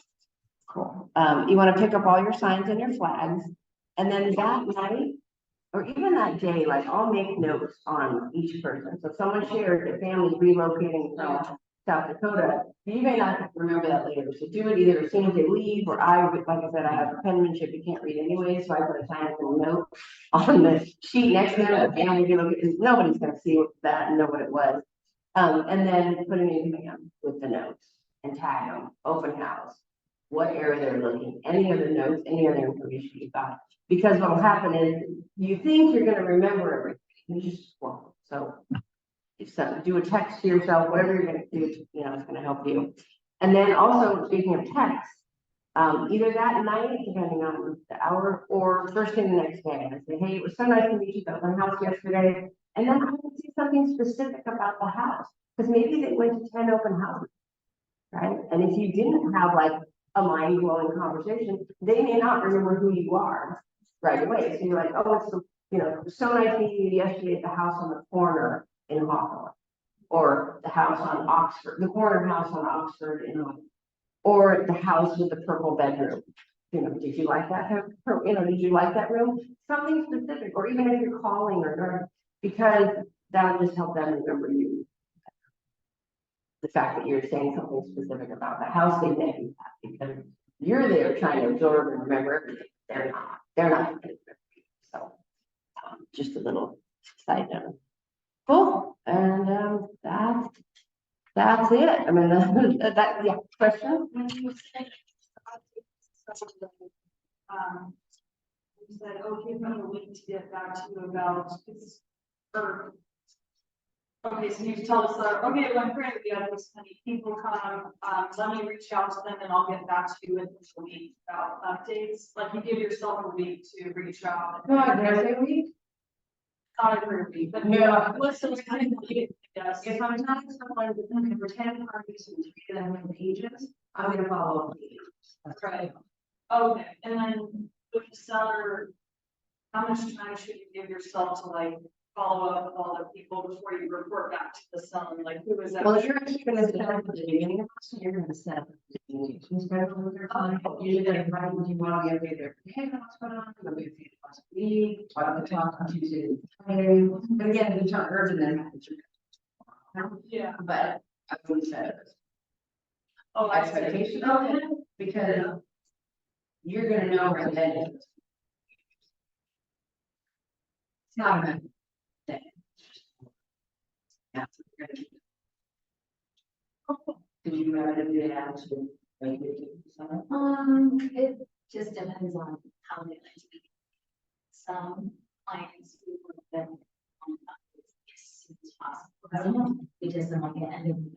Cool. You want to pick up all your signs and your flags, and then that night, or even that day, like I'll make notes on each person. So someone shared a family relocating from South Dakota. You may not remember that later, so do it either as soon as they leave, or like I said, I have penmanship you can't read anyway, so I put a tiny little note on the sheet next to them. The family relocating, nobody's going to see that and know what it was. And then put an in with the notes and tag them, open house, what area they're looking, any other notes, any other information you got. Because what will happen is you think you're gonna remember everything, you just won't. So do a text to yourself, whatever you're gonna do, it's gonna help you. And then also, speaking of text, either that night, depending on the hour, or first thing the next day, I say, hey, it was so nice to meet you at my house yesterday. And then I can see something specific about the house, because maybe they went to 10 open houses, right? And if you didn't have like a mind-blowing conversation, they may not remember who you are right away. So you're like, oh, it was so nice meeting you yesterday at the house on the corner in Hawthorne, or the house on Oxford, the corner house on Oxford, or the house with the purple bedroom. Did you like that? Did you like that room? Something specific, or even if you're calling or, because that'll just help them remember you. The fact that you're saying something specific about the house they met you at, because you're there trying to absorb and remember everything. They're not gonna remember you. So, just a little side note. Cool, and, that's it. I mean, yeah, question? When you said, you said, oh, give me a week to get back to you about this, or, okay, so you tell us, okay, it went great, we had this many people come, let me reach out to them and I'll get back to you in a week about updates, like you give yourself a week to reach out. No, did I say week? Not every week, but Yeah. listen, it's kind of, yes. If I'm telling someone to pretend parties and treat them like pages, I'm gonna follow up. Right. Okay, and then with the seller, how much time should you give yourself to like follow up with all the people before you report back to the seller? Like, who is that? Well, if you're keeping this down at the beginning of the year, you're gonna set up. Who's better with their time? Usually they're right, do you want to be okay there? Hey, what's going on? You'll be a few once a week, talk the talk on Tuesday. But again, if it's not urgent, then it's. Yeah. But I wouldn't set it. Oh, I see. Expectation of it, because you're gonna know right then. It's not a bad thing. That's what we're gonna do. Did you have to do that to make it? It just depends on how they like to be. Some clients who work them on that as soon as possible. We just don't want to get ended.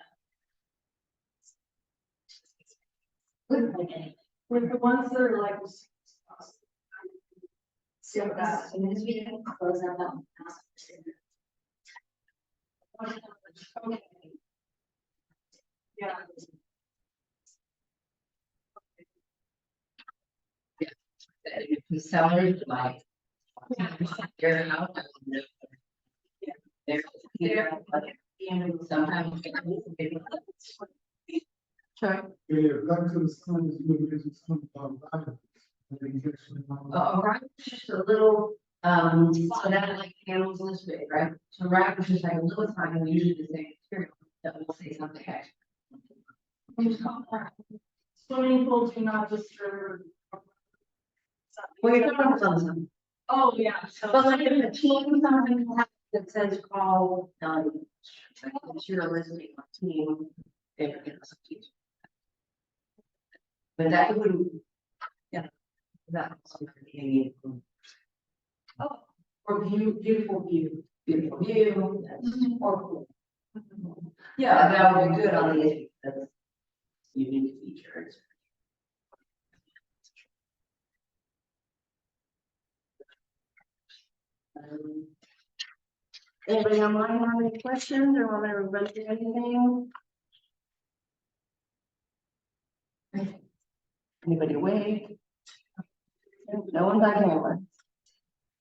Like anything. With the ones that are like. So as soon as we can close out that one, ask for signature. Okay. Yeah. If the sellers like. They're out. I don't know. They're here, but sometimes. Sure. Yeah, back to the signs, maybe it's some, Right, it's just a little, so that like handles this big, right? So right, it's just like a little sign, usually the same material, that will say something extra. Just call it. Swimming pool do not disturb. Well, you're talking about something. Oh, yeah, so. But like if a team something that says call, materialistic team, they would get us a team. But that wouldn't, yeah, that's something. Oh, or beautiful view, that's or cool. Yeah, that would be good on these, that's unique features. Anybody online have any questions or want to run through anything? Anybody awake? No one's on camera.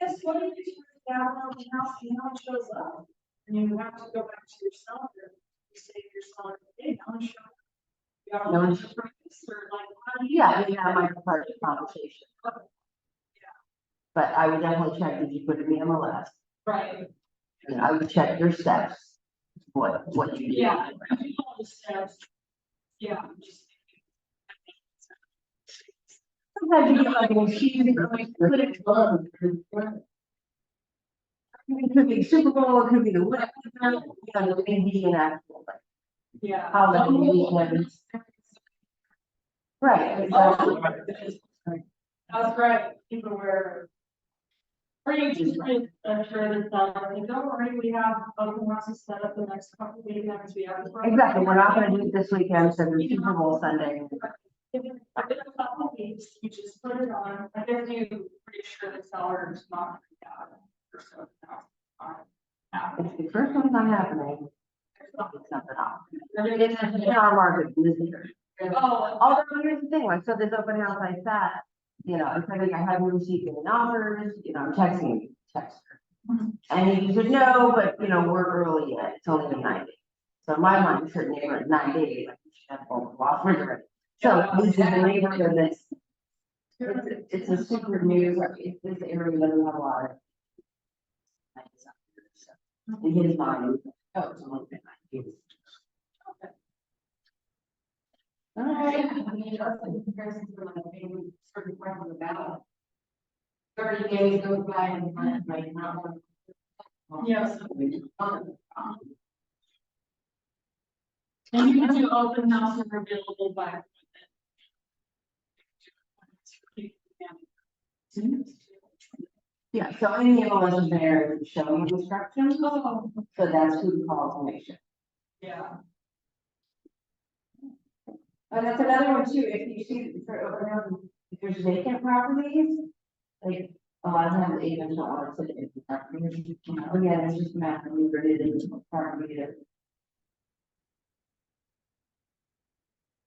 Yes, what if you turn it down on the house and no one shows up? And you have to go back to your seller, you say to your seller, hey, no one showed up. You are No one- or like, how do you- Yeah, might be part of the conversation. But I would definitely check, did you put it in the MLS? Right, And I would check your steps. What you did. yeah, if you follow the steps. Yeah, just. Sometimes you get like an excuse, put it. It could be Super Bowl, it could be the whatever, the Indian actual, like, Yeah. how the Indian. Right, exactly. That's right, people were. Or you just make sure that, like, don't worry, we have open houses set up the next couple of weekends, we have. Exactly, we're not gonna do it this weekend, so the Super Bowl Sunday. If it's a couple of weeks, you just put it on, I guess you pretty sure the seller is not. If the first one's not happening, it's something else. It's in our market this year. Oh, Although here's the thing, like, so this open house like that, it's like I haven't received any offers, I'm texting her. And he said, no, but we're early yet, it's only been 90. So in my mind, a certain neighbor at 9 days, like, you should have both lost refrigerator. So this is a neighborhood that's, it's a super new, this area doesn't have a lot of. In his mind, oh, it's a little bit like. All right. I mean, that's in comparison to like maybe certain part of the ballot. 30 days goes by and like not one. Yes. And you can do open house and available by. Yeah, so any MLS there is showing instructions, Oh, so that's who to call to make sure. yeah. And that's another one too, if you see, if there's vacant properties, like, a lot of times agents don't want to sit in the property. Again, it's just a matter of whether it is a property that.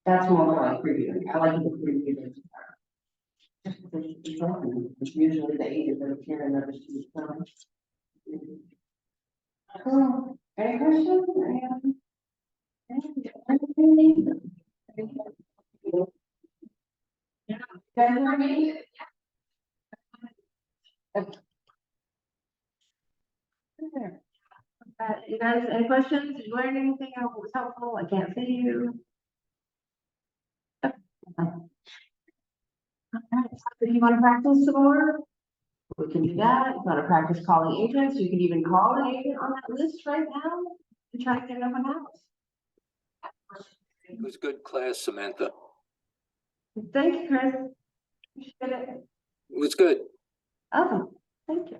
That's more like preview, I like the preview. Just because it's open, it's usually the agent that appear in those two. Cool. Any questions? Yeah. Guys, for me? You guys, any questions? Did you learn anything that was helpful? I can't see you. Alright, so if you want to practice some more, we can do that. If you want to practice calling agents, you can even call an agent on that list right now and try to get them a house. It was good class, Samantha. Thank you, Chris. Appreciate it. It was good. Awesome, thank you.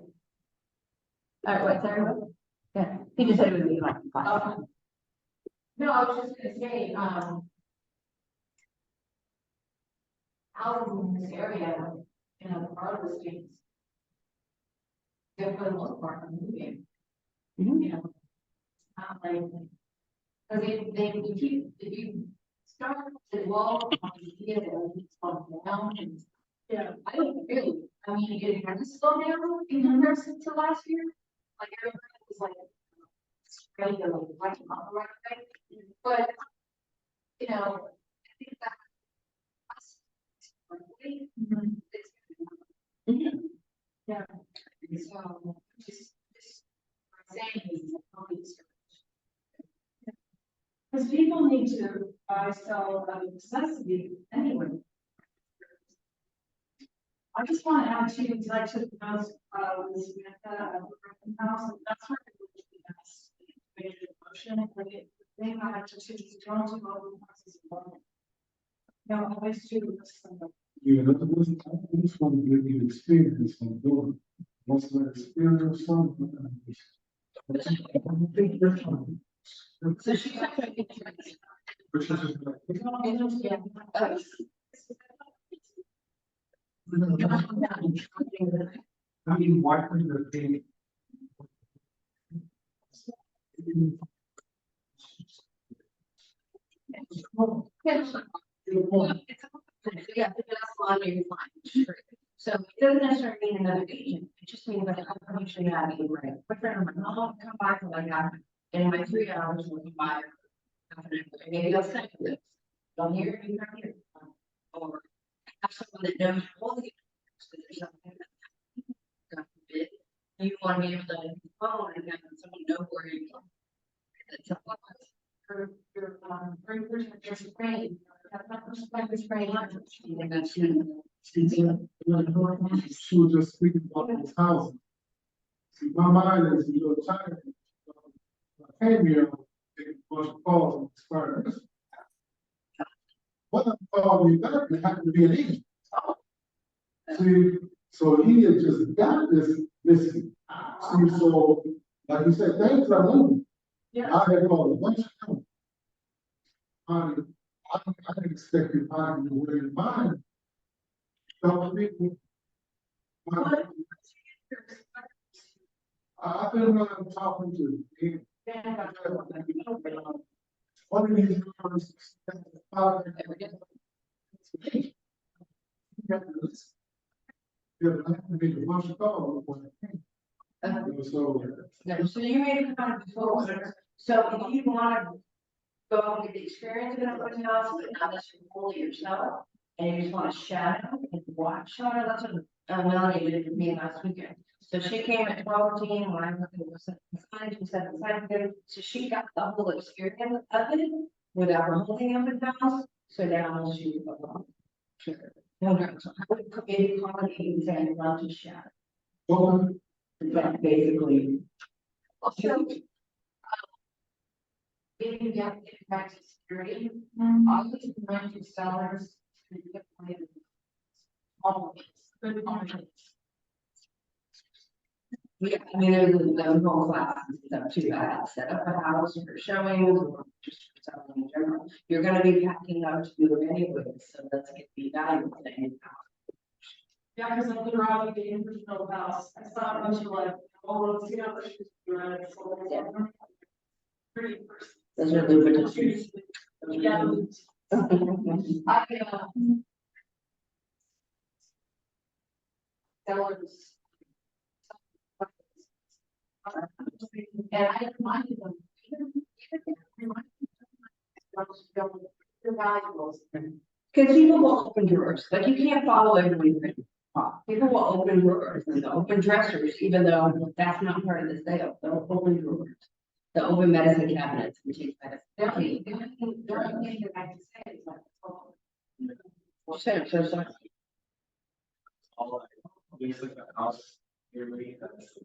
All right, what's everyone? Yeah, he just said it would be like 5. No, I was just gonna say, houses in this area, you know, part of the streets. They're for the most part are moving, Mhm. you know. It's not like, cause if you start to wall, you get it, it's on down and. Yeah. I don't really, I mean, it has slowed down in comparison to last year, like everybody was like. Ready to like, watch them on the right way, but. You know, I think that. Yeah. So, just saying is probably. Because people need to buy, sell out of necessity anyway. I just want to add too, because I took notes, with Samantha at the Brighton House, and that's where it was the best. Major emotion, like it, the thing I have to do is don't do open houses alone. No, always do this. Yeah, I just want to give you experience on doing it. Once that experience, something. So she's. Which is like, Yeah. I mean, why couldn't there be? Yeah, that's laundry line. So it doesn't necessarily mean another agent, it just means that I'm usually having, right, my friend, my mom come by for like that, and my 3 hours will come by. Maybe I'll send you this, don't hear you from here. Or have someone that knows all the. There's something that. God forbid, you want to be able to phone and have someone know where you are. That's a lot. Your springers are just spraying. She was just speaking about this housing. See, my mind is a little tired. I came here, taking a bunch of calls and experts. What called me back, it happened to be an agent. See, so he had just got this. See, so, like you said, things are moving. Yeah. I had called a bunch of them. I didn't expect you to find your way in mind. So, people. I've been talking to people. One of these girls. Yeah, I have to make a bunch of calls. So. No, so you made a comment before, So if you wanna go and get the experience of an open house, but not necessarily fully yourself, and you just wanna shadow and watch, that's what Melanie did with me last weekend. So she came at 12:15 when I was looking at the sign, she said the sign good, so she got the whole experience of it without holding up a house, so now she was along. Sure. No, no, so I would put maybe call it and love to shadow. Well, But basically. If you get back to security, always remind your sellers to get planted. Always, good confidence. Yeah, I mean, there's the whole class and stuff too, I had set up a house for showings or just for selling in general. You're gonna be packing up to do it anyway, so let's get the valuable thing. Yeah, because I'm the Robbie, the original house, I saw a bunch of like, oh, let's see how she's doing, so it's pretty person. Those are lucrative trees. Yeah. Sellers. And I reminded them. The valuables. Because people will open drawers, like you can't follow everybody. People will open drawers and they'll open dressers, even though that's not part of the sale, they'll open drawers. They'll open medicine cabinets and take medicine. The only thing that I can say is like. So sorry. All like, things like the house, here we that's.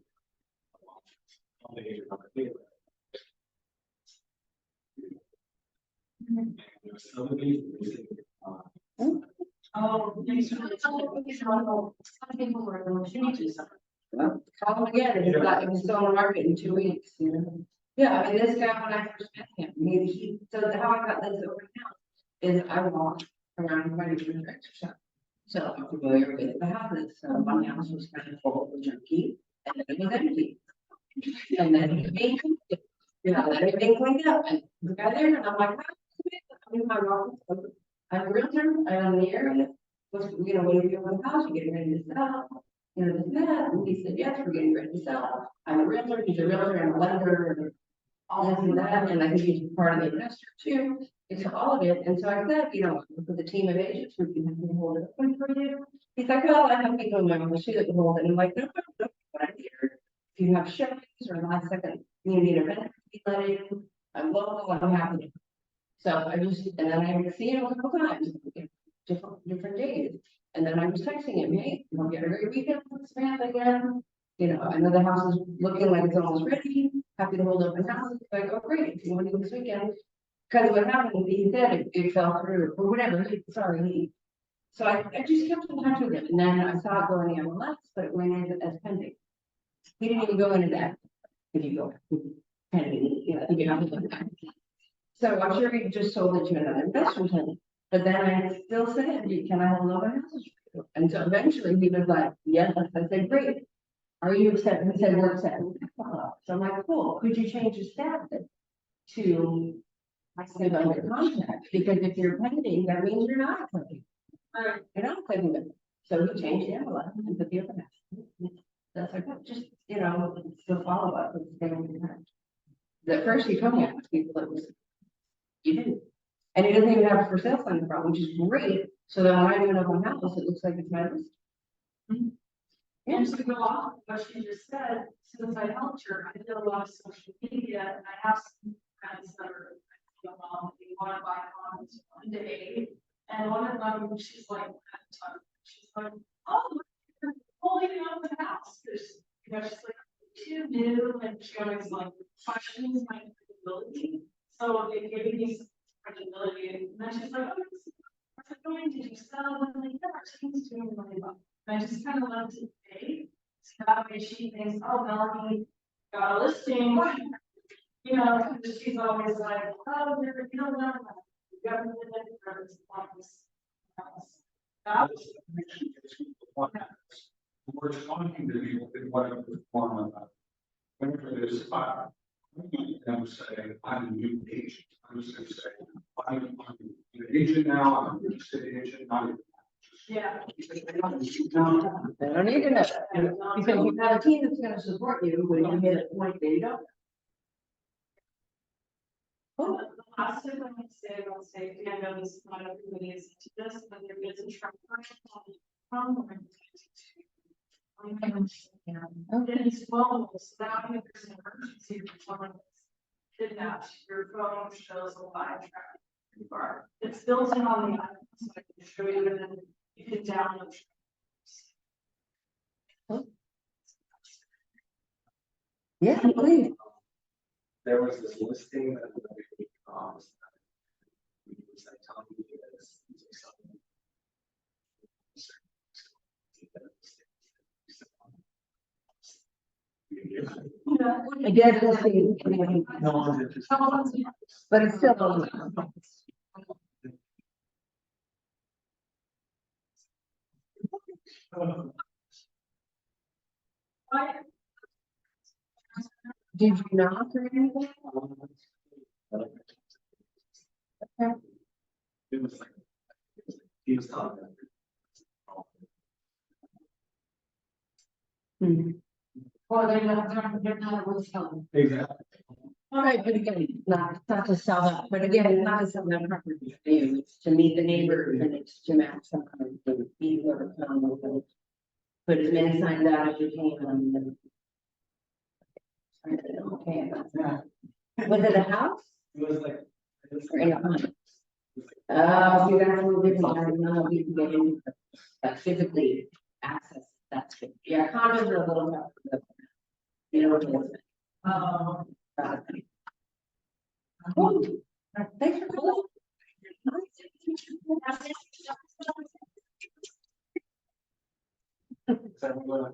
I'll make it clear. There's some of these, Oh, thanks for Some people are going to change something. Well, call them again, if it's still on the market in 2 weeks, you know? Yeah, I mean, this guy, when I first met him, so how I got this over now is I walked around running for the exercise. So I'm familiar with the houses, so one house was kind of full of junkie, and then it was empty. And then it became, you know, then everything cleaned up, and the guy there, and I'm like, I'm in my wrong. I'm a realtor, I'm in the area, what's, you know, what are you doing with the house, you getting ready to sell? You know, this and that, and he said, yes, we're getting ready to sell. I'm a realtor, he's a realtor, I'm a lender, and all this and that, and I think he's part of the investor too. It's all of it, and so I said, you know, with the team of agents, we can hold it open for you. He's like, well, I have people in my office too that can hold it, and I'm like, no, what I hear. If you have showings or last second, you need a vendor to be letting, I'm local, I'm happy. So I just, and then I would see him a couple times, different days. And then I was texting him, hey, you want to get a great weekend with Samantha again? You know, I know the house is looking like it's almost ready, happy to hold open houses. Like, oh, great, you want to do this weekend? Because what happened, he said it fell through, or whatever, so I just kept in touch with him, and then I saw it go in the MLS, but it went in as pending. He didn't even go into that, if you go pending, you know, you have to look at. So I'm sure he just sold it to another investor tenant, but then I still said, can I hold open houses for you? And so eventually he was like, yes, I said, great. Are you accepting? He said, we're accepting. So I'm like, cool, could you change the status to, I said, under contract, because if you're pending, that means you're not accepting. You're not accepting it. So he changed the envelope and put the open house. That's like, just, you know, still follow up with the same. At first he told me I was people that was. You do. And he doesn't even have a for sale sign in front, which is great. So then when I do an open house, it looks like it's my list. And to go off of what she just said, since I helped her, I did a lot of social media, and I have some friends that are, you know, they want to buy homes one day. And one of them, she's like, oh, you're holding on to the house. There's, you know, she's like, too new, and she always like questions my credibility. So they gave me some credibility, and then she's like, oh, I said, going, did you sell? And I'm like, yeah, our team's doing really well. And I just kind of left it vague. So that way she thinks, oh, Melanie got a listing. You know, because she's always like, oh, you don't know. You haven't been in for this once. That was we're talking to people in whatever form of that. Whenever there's fire, I'm going to say, I'm a new agent. I'm just going to say, I'm an agent now, I'm a real estate agent, I'm. yeah. They don't need to know. Because you have a team that's gonna support you when you hit a point that you don't. The last thing I'm gonna say about safety, I know this, not everybody is into this, but there is a truck. And it's phone, so that when there's an emergency, or someone is kidnapped, your phone shows a live traffic bar. It's built in on the iPhone, so I can show you, and then you can download. Yeah, please. There was this listing that we promised. We was like telling you guys. I guess we'll see. No one's interested. But it's still on. Did you not or anything? It was like, he was telling them. Well, they're not worth selling. Exactly. All right, but again, not to sell that, but again, it's not to sell that property to you, it's to meet the neighbors and it's to match some kind of fee or common. Put as many signs out as you can on them. Okay, that's that. Was it a house It was like. It was or in a home? Oh, so that's a little different, I don't know if you can get into that physically access, that's good. Yeah, condos are a little tough. You know what it is. Cool. Thanks for calling. So I'm going.